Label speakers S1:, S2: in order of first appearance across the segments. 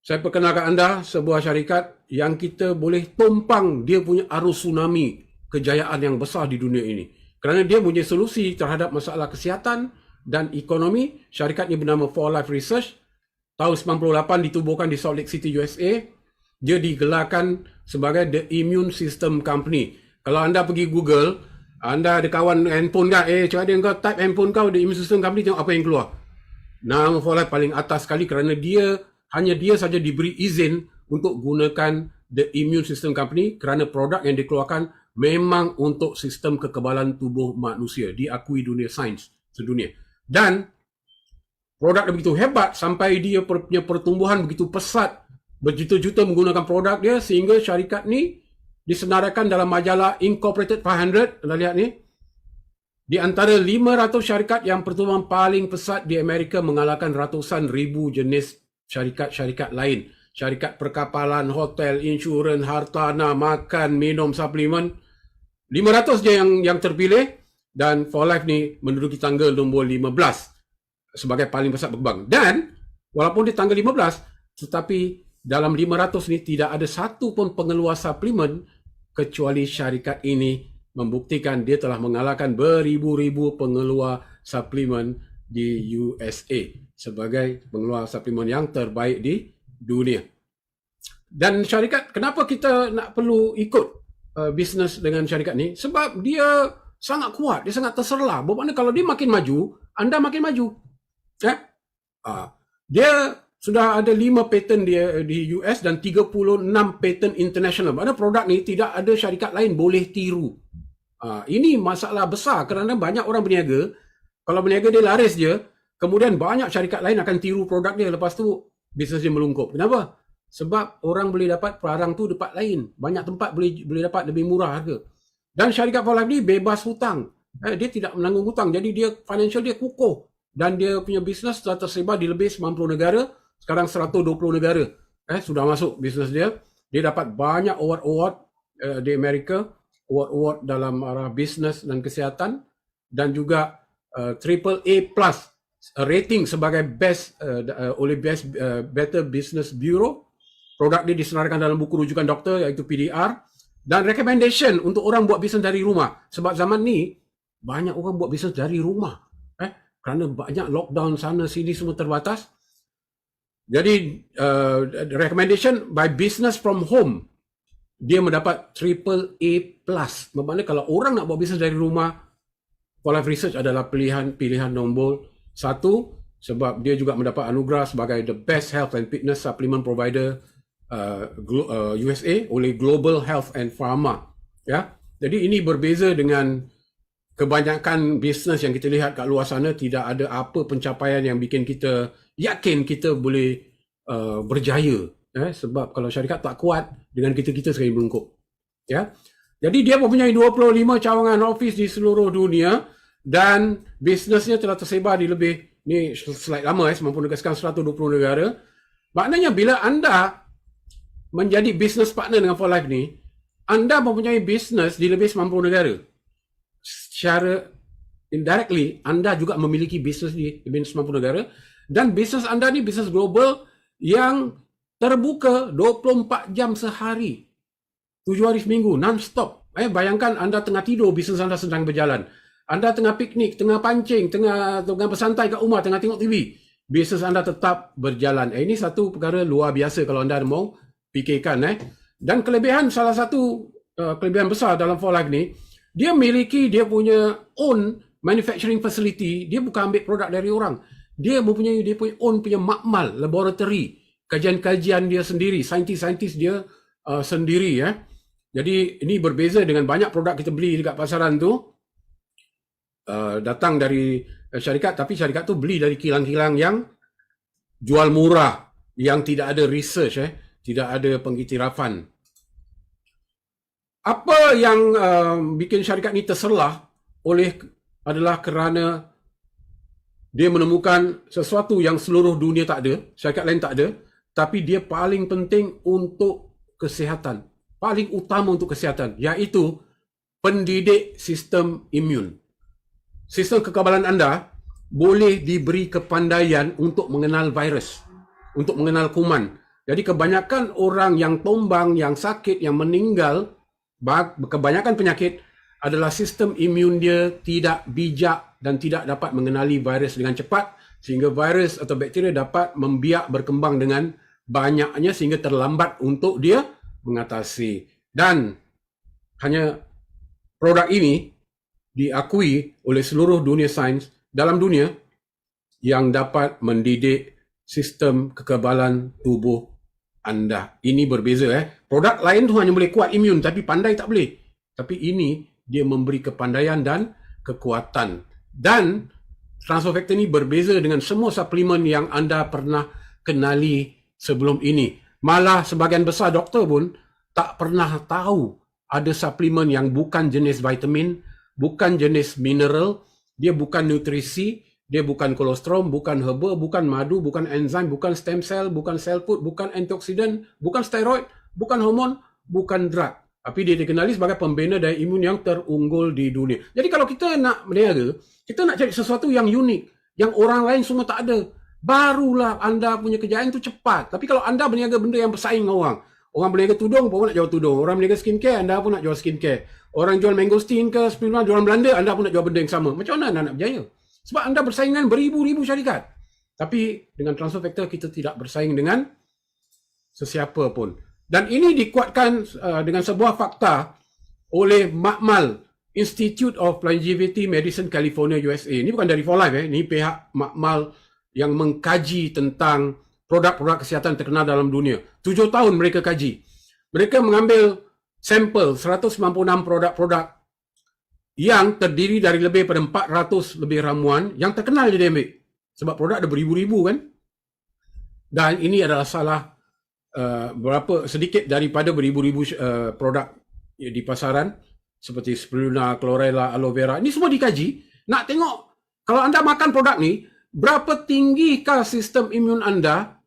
S1: Saya perkenalkan anda sebuah syarikat yang kita boleh tumpang dia punya arus tsunami kejayaan yang besar di dunia ini. Kerana dia punya solusi terhadap masalah kesihatan dan ekonomi. Syarikat ini bernama 4Life Research. Tahun 98 ditubuhkan di Salt Lake City, USA. Dia digelarkan sebagai The Immune System Company. Kalau anda pergi Google, anda ada kawan handphone kan? Cakap dia kau type handphone kau The Immune System Company, tengok apa yang keluar. Nama 4Life paling atas sekali kerana hanya dia saja diberi izin untuk gunakan The Immune System Company kerana produk yang dikeluarkan memang untuk sistem kekebalan tubuh manusia, diakui dunia sains sedunia. Dan produk dia begitu hebat sampai dia punya pertumbuhan begitu pesat, berjuta-juta menggunakan produk dia sehingga syarikat ni disenaraikan dalam majalah Incorporated 500. Anda lihat ni, di antara 500 syarikat yang pertumbuhan paling pesat di Amerika mengalahkan ratusan ribu jenis syarikat-syarikat lain. Syarikat perkapalan, hotel, insurans, hartanah, makan, minum, suplemen. 500 je yang terpilih dan 4Life ni menduduki tangga nombor 15 sebagai paling besar berkembang. Dan walaupun di tangga 15, tetapi dalam 500 ni tidak ada satu pun pengeluar suplemen kecuali syarikat ini membuktikan dia telah mengalahkan beribu-ribu pengeluar suplemen di USA sebagai pengeluar suplemen yang terbaik di dunia. Dan syarikat, kenapa kita nak perlu ikut bisnes dengan syarikat ni? Sebab dia sangat kuat, dia sangat terserlah. Bermakna kalau dia makin maju, anda makin maju. Dia sudah ada 5 patent dia di US dan 36 patent international. Maknanya produk ni tidak ada syarikat lain boleh tiru. Ini masalah besar kerana banyak orang berniaga. Kalau berniaga dia laris je, kemudian banyak syarikat lain akan tiru produk dia. Lepas tu bisnes dia melungkup. Kenapa? Sebab orang boleh dapat barang tu tempat lain. Banyak tempat boleh dapat lebih murah harga. Dan syarikat 4Life ni bebas hutang. Dia tidak menanggung hutang. Jadi dia financial dia kukuh. Dan dia punya bisnes telah tersebar di lebih 90 negara. Sekarang 120 negara. Sudah masuk bisnes dia. Dia dapat banyak award-award di Amerika. Award-award dalam arah bisnes dan kesihatan. Dan juga AAA plus rating sebagai best oleh Better Business Bureau. Produk dia disenaraikan dalam buku rujukan doktor iaitu PDR. Dan recommendation untuk orang buat bisnes dari rumah. Sebab zaman ni banyak orang buat bisnes dari rumah. Kerana banyak lockdown sana sini semua terbatas. Jadi recommendation by business from home, dia mendapat AAA plus. Bermakna kalau orang nak buat bisnes dari rumah, 4Life Research adalah pilihan nombor 1 sebab dia juga mendapat anugerah sebagai the best health and fitness supplement provider USA oleh Global Health and Pharma. Jadi ini berbeza dengan kebanyakan bisnes yang kita lihat kat luar sana. Tidak ada apa pencapaian yang bikin kita yakin kita boleh berjaya. Sebab kalau syarikat tak kuat, dengan kita sekali melungkup. Jadi dia mempunyai 25 cawangan office di seluruh dunia dan bisnesnya telah tersebar di lebih, ni slide lama 90 negara, sekarang 120 negara. Maknanya bila anda menjadi business partner dengan 4Life ni, anda mempunyai bisnes di lebih 90 negara. Secara indirectly, anda juga memiliki bisnes di lebih 90 negara dan bisnes anda ni bisnes global yang terbuka 24 jam sehari, 7 hari seminggu, non-stop. Bayangkan anda tengah tidur, bisnes anda sedang berjalan. Anda tengah piknik, tengah pancing, tengah bersantai kat rumah, tengah tengok TV, bisnes anda tetap berjalan. Ini satu perkara luar biasa kalau anda mau fikirkan. Dan salah satu kelebihan besar dalam 4Life ni, dia miliki dia punya own manufacturing facility. Dia bukan ambil produk dari orang. Dia mempunyai dia punya own punya makmal, laboratory, kajian-kajian dia sendiri, saintis-saintis dia sendiri. Jadi ini berbeza dengan banyak produk kita beli dekat pasaran tu. Datang dari syarikat, tapi syarikat tu beli dari kilang-kilang yang jual murah, yang tidak ada research, tidak ada pengiktirafan. Apa yang bikin syarikat ni terserlah adalah kerana dia menemukan sesuatu yang seluruh dunia tak ada, syarikat lain tak ada, tapi dia paling penting untuk kesihatan, paling utama untuk kesihatan, iaitu pendidik sistem imun. Sistem kekebalan anda boleh diberi kepandaian untuk mengenal virus, untuk mengenal kuman. Jadi kebanyakan orang yang tumbang, yang sakit, yang meninggal, kebanyakan penyakit adalah sistem imun dia tidak bijak dan tidak dapat mengenali virus dengan cepat, sehingga virus atau bakteria dapat membiak berkembang dengan banyaknya sehingga terlambat untuk dia mengatasi. Dan hanya produk ini diakui oleh seluruh dunia sains dalam dunia yang dapat mendidik sistem kekebalan tubuh anda. Ini berbeza. Produk lain tu hanya boleh kuat imun, tapi pandai tak boleh. Tapi ini dia memberi kepandaian dan kekuatan. Dan transfer factor ini berbeza dengan semua suplemen yang anda pernah kenali sebelum ini. Malah sebahagian besar doktor pun tak pernah tahu ada suplemen yang bukan jenis vitamin, bukan jenis mineral, dia bukan nutrisi, dia bukan kolesterol, bukan herba, bukan madu, bukan enzim, bukan stem cell, bukan cell food, bukan antioksidan, bukan steroid, bukan hormon, bukan drug. Tapi dia dikenali sebagai pembina daya imun yang terunggul di dunia. Jadi kalau kita nak berniaga, kita nak cari sesuatu yang unik, yang orang lain semua tak ada. Barulah anda punya kejayaan tu cepat. Tapi kalau anda berniaga benda yang bersaing dengan orang berniaga tudung pun nak jual tudung. Orang berniaga skincare, anda pun nak jual skincare. Orang jual mangosteen ke spirulina, jual Belanda, anda pun nak jual benda yang sama. Macam mana anda nak berjaya? Sebab anda bersaing dengan beribu-ribu syarikat. Tapi dengan transfer factor kita tidak bersaing dengan sesiapa pun. Dan ini dikuatkan dengan sebuah fakta oleh Makmal Institute of Longevity Medicine California USA. Ini bukan dari For Life. Ini pihak Makmal yang mengkaji tentang produk-produk kesihatan terkenal dalam dunia. 7 tahun mereka kaji. Mereka mengambil sampel 196 produk-produk yang terdiri dari lebih pada 400 lebih ramuan yang terkenal je dia ambil. Sebab produk ada beribu-ribu kan. Dan ini adalah salah sedikit daripada beribu-ribu produk di pasaran seperti spirulina, chlorella, aloe vera. Ini semua dikaji. Nak tengok kalau anda makan produk ni, berapa tinggikah sistem imun anda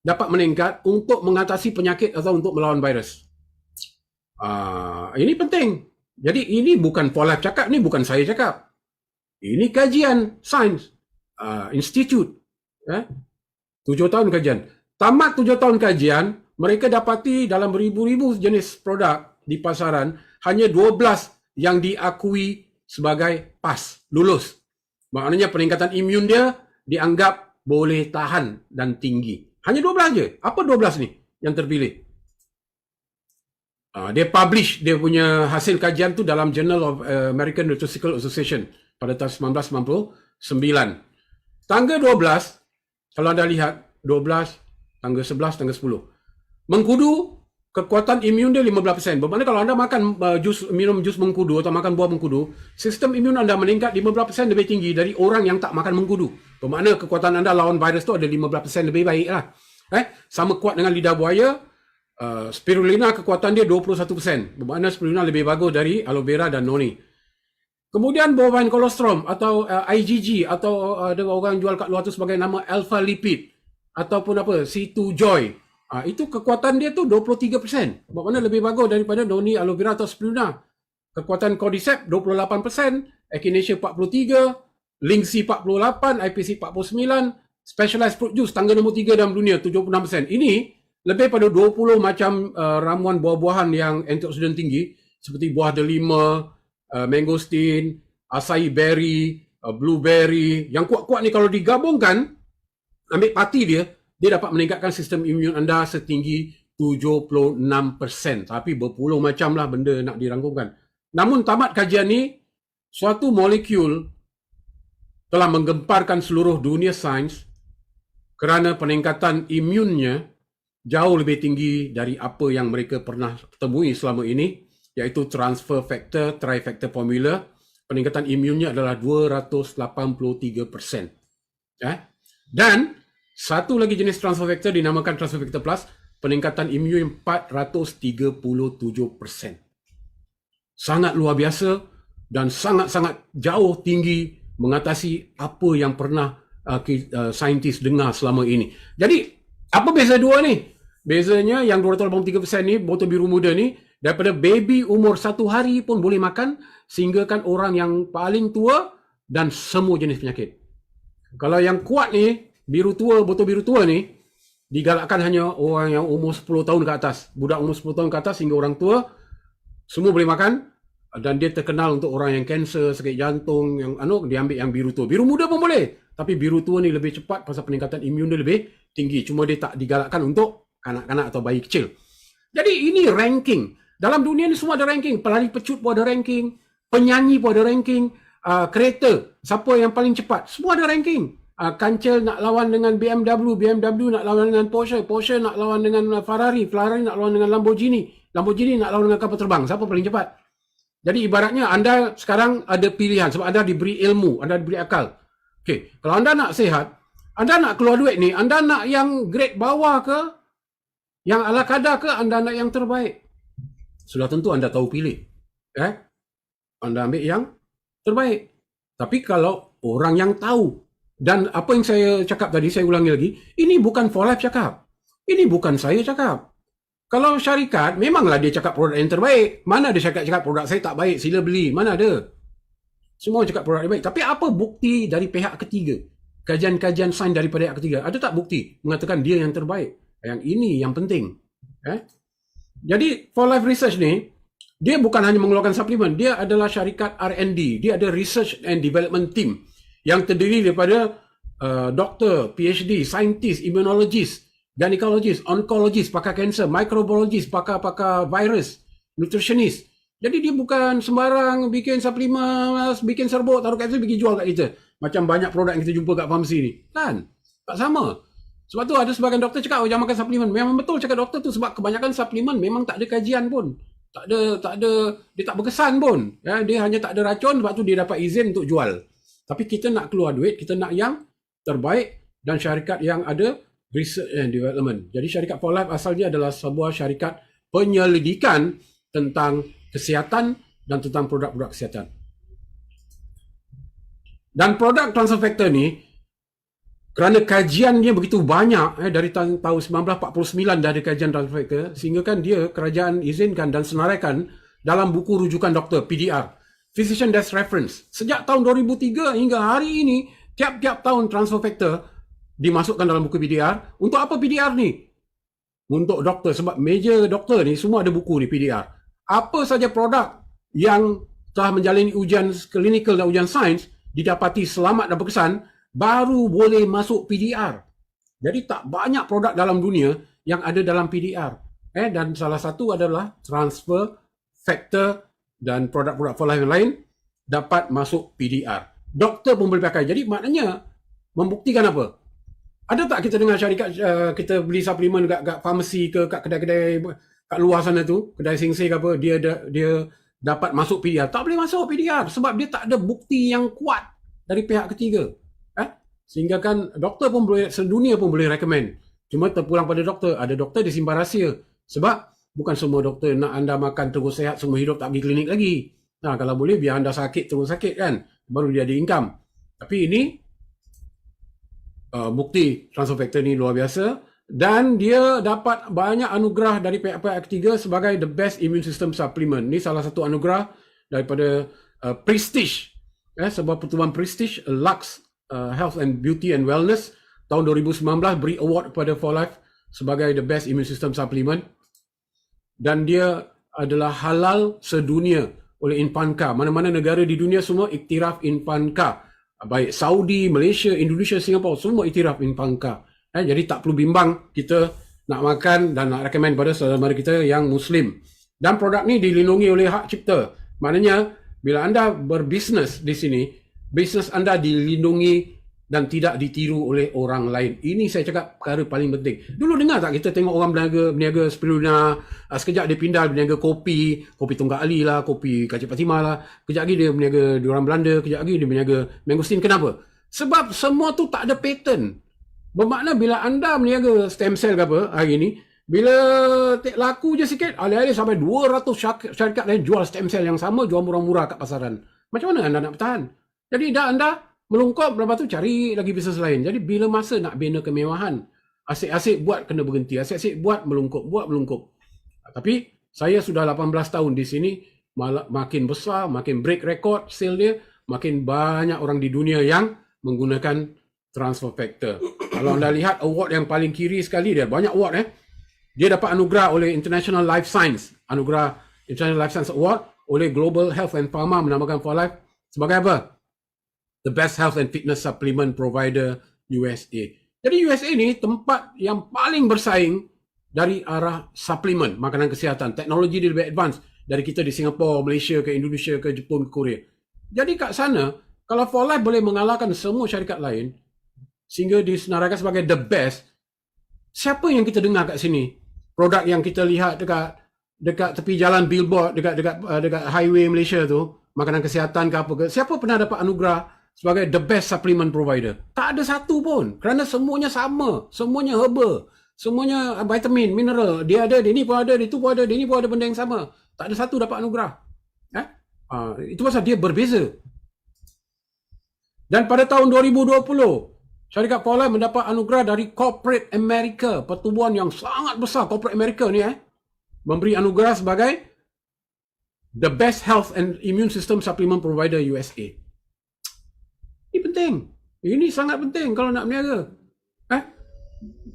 S1: dapat meningkat untuk mengatasi penyakit atau untuk melawan virus. Ini penting. Jadi ini bukan For Life cakap, ini bukan saya cakap. Ini kajian sains institute. 7 tahun kajian. Tamat 7 tahun kajian, mereka dapati dalam beribu-ribu jenis produk di pasaran, hanya 12 yang diakui sebagai pas, lulus. Maknanya peningkatan imun dia dianggap boleh tahan dan tinggi. Hanya 12 je. Apa 12 ni yang terpilih? Dia publish dia punya hasil kajian tu dalam Journal of American Nutraceutical Association pada tahun 1999. Tangga 12, kalau anda lihat 12, tangga 11, tangga 10. Mengkudu, kekuatan imun dia 15%. Bermakna kalau anda makan minum jus mengkudu atau makan buah mengkudu, sistem imun anda meningkat 15% lebih tinggi dari orang yang tak makan mengkudu. Bermakna kekuatan anda lawan virus tu ada 15% lebih baik lah. Sama kuat dengan lidah buaya. Spirulina kekuatan dia 21%. Bermakna spirulina lebih bagus dari aloe vera dan noni. Kemudian bovine colostrum atau IgG atau ada orang jual kat luar tu sebagai nama alpha lipid ataupun apa C2 joy. Itu kekuatan dia tu 23%. Bermakna lebih bagus daripada noni, aloe vera atau spirulina. Kekuatan cordyceps 28%, echinacea 43%, Lingxi 48%, IPC 49%, specialized fruit juice tangga nombor 3 dalam dunia 76%. Ini lebih pada 20 macam ramuan buah-buahan yang antioksidan tinggi seperti buah delima, mangosteen, acai berry, blueberry. Yang kuat-kuat ni kalau digabungkan, ambil parti dia dapat meningkatkan sistem imun anda setinggi 76%. Tapi berpuluh macam lah benda nak dirangkumkan. Namun tamat kajian ni, suatu molekul telah menggemparkan seluruh dunia sains kerana peningkatan imunnya jauh lebih tinggi dari apa yang mereka pernah temui selama ini, iaitu transfer factor trifactor formula. Peningkatan imunnya adalah 283%. Dan satu lagi jenis transfer factor dinamakan transfer factor plus, peningkatan imun 437%. Sangat luar biasa dan sangat-sangat jauh tinggi mengatasi apa yang pernah saintis dengar selama ini. Jadi, apa beza dua ni? Bezanya yang 283% ni, botol biru muda ni, daripada baby umur 1 hari pun boleh makan, sehingga kan orang yang paling tua dan semua jenis penyakit. Kalau yang kuat ni, biru tua, botol biru tua ni, digalakkan hanya orang yang umur 10 tahun ke atas. Budak umur 10 tahun ke atas hingga orang tua semua boleh makan, dan dia terkenal untuk orang yang kanser, sakit jantung, yang dia ambil yang biru tua. Biru muda pun boleh, tapi biru tua ni lebih cepat pasal peningkatan imun dia lebih tinggi. Cuma dia tak digalakkan untuk kanak-kanak atau bayi kecil. Jadi ini ranking. Dalam dunia ni semua ada ranking. Pelari pecut pun ada ranking, penyanyi pun ada ranking, kereta, siapa yang paling cepat, semua ada ranking. Kancil nak lawan dengan BMW, BMW nak lawan dengan Porsche, Porsche nak lawan dengan Ferrari, Ferrari nak lawan dengan Lamborghini, Lamborghini nak lawan dengan kapal terbang. Siapa paling cepat? Jadi ibaratnya anda sekarang ada pilihan sebab anda diberi ilmu, anda diberi akal. Okey, kalau anda nak sihat, anda nak keluar duit ni, anda nak yang grade bawah ke, yang ala kadar ke, anda nak yang terbaik? Sudah tentu anda tahu pilih. Anda ambil yang terbaik. Tapi kalau orang yang tahu, dan apa yang saya cakap tadi, saya ulangi lagi, ini bukan For Life cakap. Ini bukan saya cakap. Kalau syarikat, memanglah dia cakap produk yang terbaik. Mana ada syarikat cakap produk saya tak baik, sila beli. Mana ada? Semua cakap produk yang baik. Tapi apa bukti dari pihak ketiga? Kajian-kajian sains daripada pihak ketiga. Ada tak bukti mengatakan dia yang terbaik? Yang ini yang penting. Jadi For Life Research ni, dia bukan hanya mengeluarkan suplemen. Dia adalah syarikat R&D. Dia ada Research and Development Team yang terdiri daripada doktor, PhD, saintis, immunologist, gynecologist, oncologist, pakar kanser, microbiologist, pakar virus, nutritionist. Jadi dia bukan sembarang bikin suplemen, bikin serbuk, taruh kat situ, bikin jual kat kita. Macam banyak produk yang kita jumpa kat farmasi ni. Kan? Tak sama. Sebab tu ada sebagian doktor cakap, jangan makan suplemen. Memang betul cakap doktor tu, sebab kebanyakan suplemen memang tak ada kajian pun. Tak ada, dia tak berkesan pun. Dia hanya tak ada racun, sebab tu dia dapat izin untuk jual. Tapi kita nak keluar duit, kita nak yang terbaik dan syarikat yang ada research and development. Jadi syarikat For Life asalnya adalah sebuah syarikat penyelidikan tentang kesihatan dan tentang produk-produk kesihatan. Dan produk transfer factor ni, kerana kajiannya begitu banyak, dari tahun 1949 dah ada kajian transfer factor, sehingga kan dia kerajaan izinkan dan senaraikan dalam buku rujukan doktor, PDR. Physician Desk Reference. Sejak tahun 2003 hingga hari ini, tiap-tiap tahun transfer factor dimasukkan dalam buku PDR. Untuk apa PDR ni? Untuk doktor. Sebab major doktor ni semua ada buku ni PDR. Apa saja produk yang telah menjalani ujian klinikal dan ujian sains, didapati selamat dan berkesan, baru boleh masuk PDR. Jadi tak banyak produk dalam dunia yang ada dalam PDR. Dan salah satu adalah transfer factor dan produk-produk For Life yang lain dapat masuk PDR. Doktor pun boleh pakai. Jadi maknanya membuktikan apa? Ada tak kita dengar syarikat kita beli suplemen kat farmasi ke, kat kedai-kedai kat luar sana tu, kedai Singsay ke apa, dia dapat masuk PDR? Tak boleh masuk PDR sebab dia tak ada bukti yang kuat dari pihak ketiga. Sehingga kan doktor pun boleh, sedunia pun boleh recommend. Cuma terpulang pada doktor. Ada doktor dia simpan rahsia. Sebab bukan semua doktor nak anda makan terus sehat semua hidup, tak pergi klinik lagi. Kalau boleh biar anda sakit terus sakit kan, baru dia ada income. Tapi ini bukti transfer factor ni luar biasa, dan dia dapat banyak anugerah dari pihak-pihak ketiga sebagai the best immune system supplement. Ni salah satu anugerah daripada Prestige, sebuah pertubuhan Prestige, Lux Health and Beauty and Wellness, tahun 2019 beri award kepada For Life sebagai the best immune system supplement. Dan dia adalah halal sedunia oleh Infanca. Mana-mana negara di dunia semua iktiraf Infanca. Baik Saudi, Malaysia, Indonesia, Singapura, semua iktiraf Infanca. Jadi tak perlu bimbang kita nak makan dan nak recommend pada saudara-saudara kita yang Muslim. Dan produk ni dilindungi oleh hak cipta. Maknanya bila anda berbisnes di sini, bisnes anda dilindungi dan tidak ditiru oleh orang lain. Ini saya cakap perkara paling penting. Dulu dengar tak kita tengok orang berniaga spirulina, sekejap dia pindah berniaga kopi Tunggak Ali lah, kopi Kacik Fatimah lah. Kejap lagi dia berniaga di orang Belanda, kejap lagi dia berniaga mangosteen. Kenapa? Sebab semua tu tak ada patent. Bermakna bila anda berniaga stem cell ke apa hari ni, bila laku je sikit, alih-alih sampai 200 syarikat lain jual stem cell yang sama, jual murah-murah kat pasaran. Macam mana anda nak bertahan? Jadi dah anda melungkop, lepas tu cari lagi bisnes lain. Jadi bila masa nak bina kemewahan, asyik-asyik buat kena berhenti, asyik-asyik buat melungkop. Tapi saya sudah 18 tahun di sini, makin besar, makin break record sale dia, makin banyak orang di dunia yang menggunakan transfer factor. Kalau anda lihat award yang paling kiri sekali, dia banyak award Dia dapat anugerah oleh International Life Science, anugerah International Life Science Award oleh Global Health and Pharma menamakan 4Life sebagai apa? The Best Health and Fitness Supplement Provider USA. Jadi USA ni tempat yang paling bersaing dari arah suplemen makanan kesihatan. Teknologi dia lebih advance dari kita di Singapura, Malaysia ke Indonesia ke Jepun ke Korea. Jadi kat sana, kalau 4Life boleh mengalahkan semua syarikat lain sehingga disenaraikan sebagai the best, siapa yang kita dengar kat sini? Produk yang kita lihat dekat tepi jalan billboard dekat highway Malaysia tu, makanan kesihatan ke apa ke, siapa pernah dapat anugerah sebagai the best supplement provider? Tak ada satu pun, kerana semuanya sama, semuanya herbal, semuanya vitamin, mineral, dia ada, dia ni pun ada, dia tu pun ada, dia ni pun ada benda yang sama. Tak ada satu dapat anugerah. Itu pasal dia berbeza. Dan pada tahun 2020, syarikat 4Life mendapat anugerah dari Corporate America, pertubuhan yang sangat besar. Corporate America ni memberi anugerah sebagai the best health and immune system supplement provider USA. Ini penting. Ini sangat penting kalau nak berniaga.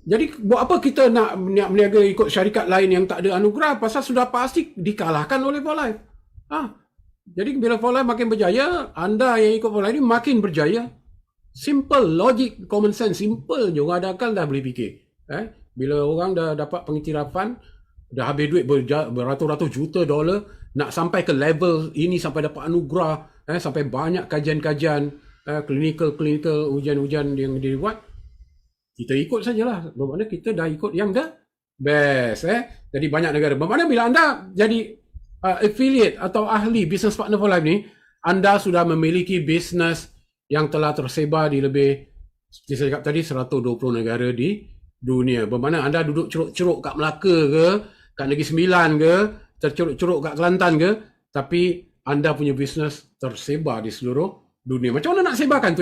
S1: Jadi buat apa kita nak berniaga ikut syarikat lain yang tak ada anugerah? Pasal sudah pasti dikalahkan oleh 4Life. Jadi bila 4Life makin berjaya, anda yang ikut 4Life ni makin berjaya. Simple, logic, common sense, simple je. Orang ada akal dah boleh fikir. Bila orang dah dapat pengiktirafan, dah habis duit beratus-ratus juta dolar, nak sampai ke level ini, sampai dapat anugerah, sampai banyak kajian-kajian, clinical ujian-ujian yang dibuat, kita ikut sajalah. Bermakna kita dah ikut yang the best. Jadi banyak negara. Bermakna bila anda jadi affiliate atau ahli business partner 4Life ni, anda sudah memiliki business yang telah tersebar di lebih, seperti saya cakap tadi, 120 negara di dunia. Bermakna anda duduk ceruk-ceruk kat Melaka ke, kat Negeri Sembilan ke, terceruk-ceruk kat Kelantan ke, tapi anda punya bisnes tersebar di seluruh dunia. Macam mana nak sebarkan tu?